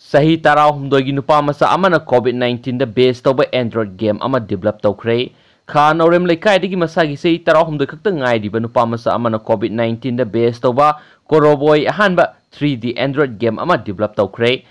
Sahi tarahumdoi nupa masa amana COVID-19 da base tauba Android game ama develop taukre. Kha norem lekai digi masagi sahi tarahumdoi khakta ngai diba nupa masa amana COVID-19 da base tauba Koroboi ahanba 3D Android game ama develop taukre.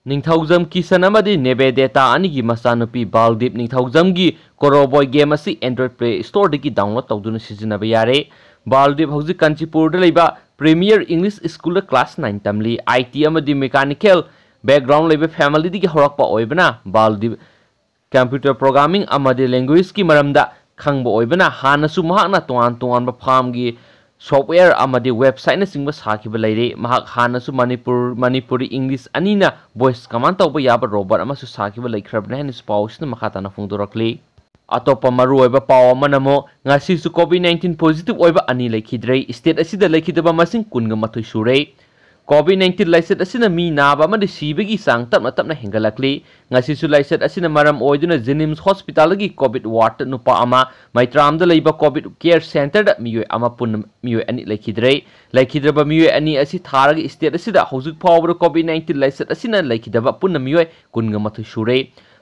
Ningthaujam kisan amadi nebe data anigi masanupi Baldip Ningthaujam gi Koroboi game asi Android Play Store digi download tauduna sijinaba yare. Baldip hauji Kanchipur da leiba Premier English School class 9 tamli IT amadi mechanical background level family digi horakpa oibana Baldip computer programming amadi language ki maramda khangba oibana hanasu mahakna tuan ba farm gi software amadi website na singba sakiba leire mahak hanasu Manipuri English anina voice command tauba yaba robot amasu sakiba leikrabna hanis pausna makhatana phungdorakli atopa maru oiba paw manamo ngasi su COVID-19 positive oiba ani lekhidrei state asida lekhidaba masing kunga mathoi sure COVID-19 laiset asina mi naba amadi sibagi sang tapna hengalakli ngasi su laiset asina maram oiduna Jenims Hospital gi COVID ward nupa ama maitram da leiba COVID care center da miyoi ama pun miyoi ani lekhidraba miyoi ani asi tharagi state asida hojik phawra COVID-19 laiset asina lekhidaba punna miyoi kunga mathoi sure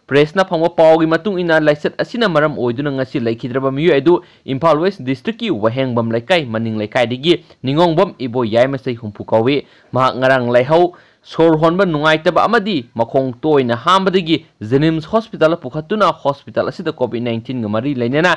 Presna phangwa pawgi matung ina laiset asina maram oiduna ngasi lekhidraba miyoi edu Imphal West district ki wahengbam laikai maning laikai digi ningongbam ibo yaima sei humpu kawi ma ngarang laihau sor honba nungaitaba amadi makhong toina hambadagi Jenims Hospital pukhatuna hospital asida COVID-19 ngamari leinena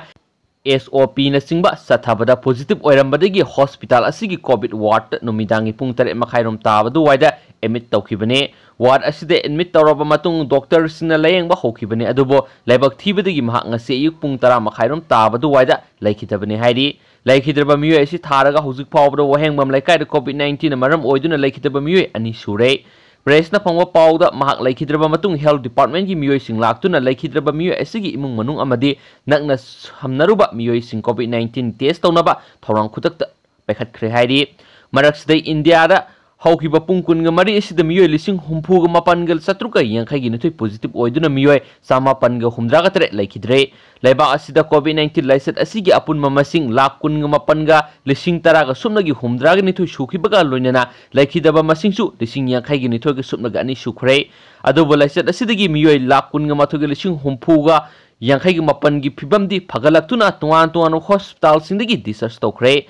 SOP na singba sathabada positive oirambadagi hospital asigi COVID ward numidangi pung 3 makhairom tabadu waida admit tawkhibane ward asida admit tawraba matung doctor sina layengba hokibane adubo laibak thibadagi mahak ngase ayuk pung 10 makhairom tabadu waida laikhitabane hairi laikhidraba miyoi asi tharaga hujik phawbada wahengbam laikai COVID-19 maram oiduna laikhitaba miyoi ani sure Presna phangwa pawda mahak laikhidraba matung health department gi miyoi sing laktuna laikhidraba miyoi asigi imung manung amadi nakna hamnaruba miyoi sing COVID-19 test tawnaba thorang khutakta paikhatkre hairi maraksida India da haukiba pungkun nga mari asida miyoi lising humpu ga mapangal satruka yangkai gi nuthoi positive oiduna miyoi sama panga humdraga tere laikhidre laiba asida COVID-19 laiset asigi apun mamasing lakun nga mapanga lising taraga sumnagi humdraga nithoi shukibaga loinana laikhidaba masingsu lising yangkai gi nithoi ga sumnaga ani shukhre adobo laiset asidagi miyoi lakun nga mathoga lising humpuga yangkai gi mapangi phibamdi phagalaktuna tuan hospital singdagi discharge tawkhre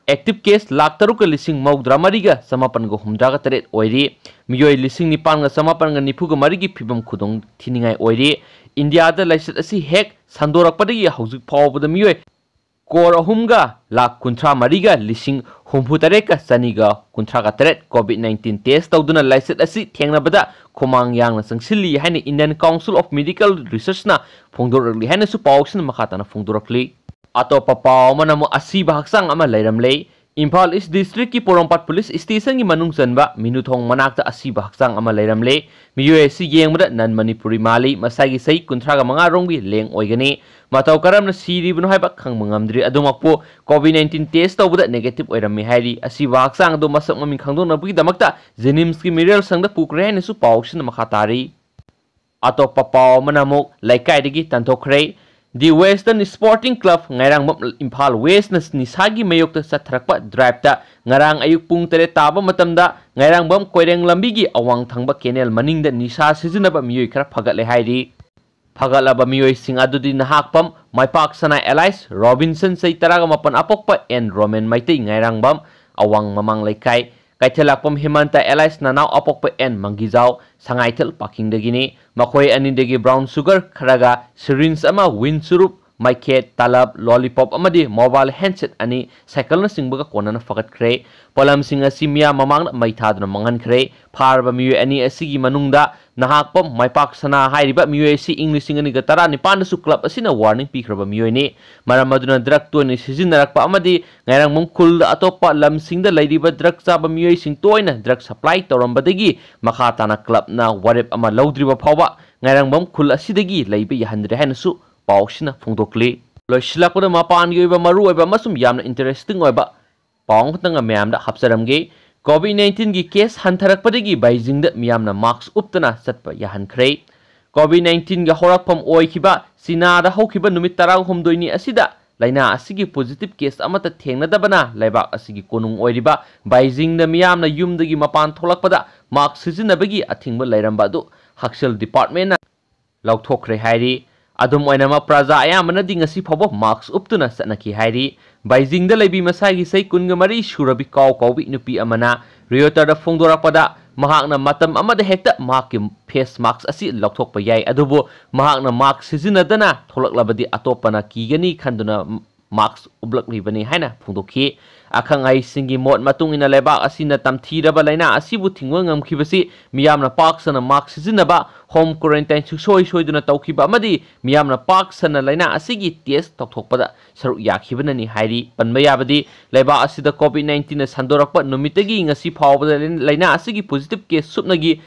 active case lakh taruka lising maudra mariga samapan go humdraga taret oiri miyoi lising nipan ga samapan ga nifuga marigi phibam khudong thiningai oiri India da laiset asi hek sandorak padagi haujuk phawbada miyoi kor ahumga lakh kunthra mariga lising humpu tareka saniga kunthra ga taret COVID-19 test tawduna laiset asi thengnabada khomang yang na sangsilli haini Indian Council of Medical Research na phongdorli haina su pawsin makhatana phongdorakli atopa paw manamo asiba haksang ama leiramle Imphal East District ki Porompat Police Station gi manung chanba minuthong manakta asiba haksang ama leiramle miyoi si yengmada nan Manipuri mali masagi sei kunthraga manga rongbi leng oigani mataw karamna siribno haiba khangmangamdri adumakpo COVID-19 test tawbada negative oirami hairi asiba haksang do masak maming khangdona bugi damakta Jenims ki Miral sangda pukre ne su pawsin makhatari atopa paw manamo laikai digi tanthokre The Western Sporting Club ngarang Imphal West na nisagi mayok ta sa tharakpa drive ta ngarang ayuk pung tere taba matamda ngarang bam koireng lambigi awang thangba kenel maningda nisa sijinaba miyoi khara phagat le hairi phagalaba miyoi sing adudi nahakpam maipak sana Elias Robinson sei taraga mapan apokpa and Roman maitai ngarang bam awang mamang laikai kaithelakpam Himanta Elias nanau apokpa and mangizau sangaitel paking dagini makoi anindagi brown sugar kharaga syringe ama winsurup maiket talab lollipop amadi mobile handset ani cycle na singbaga konana fagat khre polam singa simia mamang maithadna mangan khre pharba miyo ani asigi manungda nahakpam maipak sana hairiba miyo si english singani ga tara ni pandasu club asina warning pikraba miyo ni maramaduna drug to ni sijinarakpa amadi ngairang mungkul atopa lam singda lairiba drug chaba miyo sing toina drug supply torambadagi makhatana club na warep ama laudriba phawa ngairang mungkul asidagi laibe yahandre hanasu pawsina phongdokli loisilakpada mapan gi oiba maru oiba masum yamna interesting oiba pawng tanga myamda hapsaramge COVID-19 gi case hantharakpadagi Beijing da miyamna marks uptana satpa yahankhre COVID-19 ga horakpham oikiba China da hokhiba numit 13 ni asida laina asigi positive case amata thengnadabana laibak asigi konung oiriba Beijing da miyamna yumdagi mapan tholakpada mark sizinabagi athingba lairamba du Hakshel department na lauthokre hairi adum oinama praja ayamana dingasi phobo marks uptuna sanaki hairi Beijing da leibi masagi sei kunga mari shurabi kawi nupi amana Rioter da phongdorakpada mahakna matam amada hekta mahaki face mask asi lauthokpa yai adubu mahakna mask sizinadana tholaklabadi atopana kigani khanduna mask ublaklibani haina phongdokhi akhang ai singi mot matung ina lebak asina tamthiraba laina asibu thingwa ngamkhibasi miyamna paksana mask sizinaba home quarantine soi soiduna tawkhiba amadi miyamna paksana laina asigi test tokthokpada saru yakhibanani hairi panmayabadi leba asida covid-19 na sandorakpa numitagi ngasi phawbada laina asigi positive case supnagi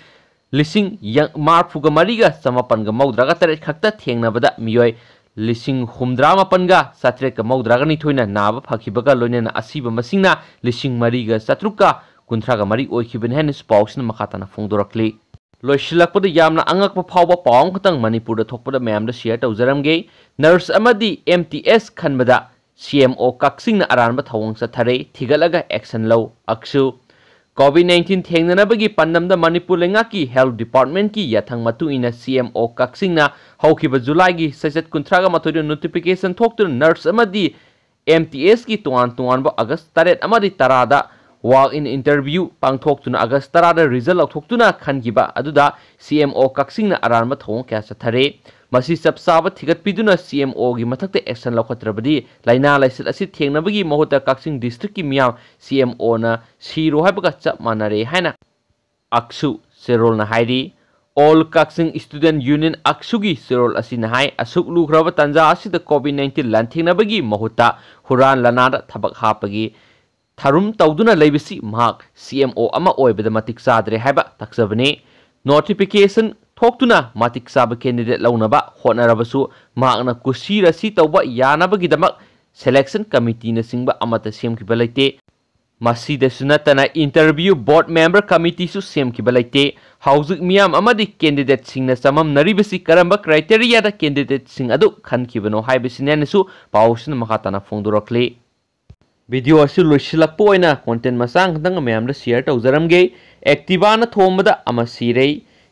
lising yang marfuga mariga samapan ga maudraga tare khakta thengnabada miyoi lising humdra mapanga satre ka maudraga ni thoina naba phakibaga loinena asiba masingna lising mariga satruka kunthraga mari oikhibin hen spouse na makatana phongdorakli loisilakpada yamna angakpa phawba pawang khatang manipur da thokpada mayam da share tawjaramge nurse amadi MTS khanbada CMO kaksing na aranba thawang sa thare thigalaga action law aksu COVID-19 thengnanabagi pandamda Manipur lengaki health department ki yathang matu ina CMO kaksing na haukiba July gi sesat kuntraga mathodu notification thoktu nurse amadi MTS ki tuan ba August taret amadi tarada walk in interview pangthoktuna August tarada result auktuna khangiba aduda CMO kaksing na aranba thong kya sathare masi sapsaba thigat piduna CMO gi mathakte action lokhatrabadi laina laisil asi thengnabagi mahuta kaksing district ki miyam CMO na siro haibaga chap manare haina aksu serol na hairi all kaksing student union aksu gi serol asi na hai asuk lukraba tanja asi da covid-19 lan thengnabagi mahuta huran lanada thabak hapagi tharum tawduna leibisi mahak CMO ama oibada matik sadre haiba taksabani notification Thoktuna matik saba candidate launaba hotnarabasu mahakna kusira si tawba yanabagidamak selection committee na singba amata semkiba laite masida sunatana interview board member committee su semkiba laite hauzik miyam amadi candidate singna samam naribasi karamba criteria da candidate sing adu khankibano haibisinanasu pawsuna makatana phongdorakli video asu loisilakpo oina content masang dang mayam da share tawjaramge activa na thomada ama sire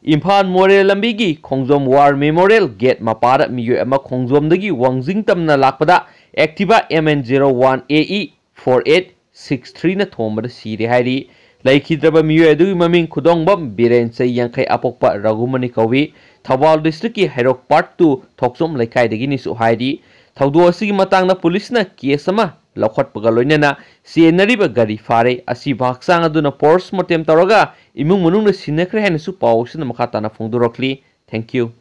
Imphal Memorial Lambigi Khongjom War Memorial Gate Mapara Miyo ama Khongjom dagi Wangjing tamna lakpada Activa MN01AE 4863 na thomada sire hairi laikhidraba miyo adu maming khudongbam Biren Sai Yangkai apokpa Ragumani kawi Thawal district ki Hairok part 2 Thoksom laikai dagi ni su hairi thawdo asigi matangna police na case ama laukhatpaga loinena sienariba gari fare asi baksang aduna postmortem taraga imung manungna sinakre hainasu pawsina makatana phongdorokli thank you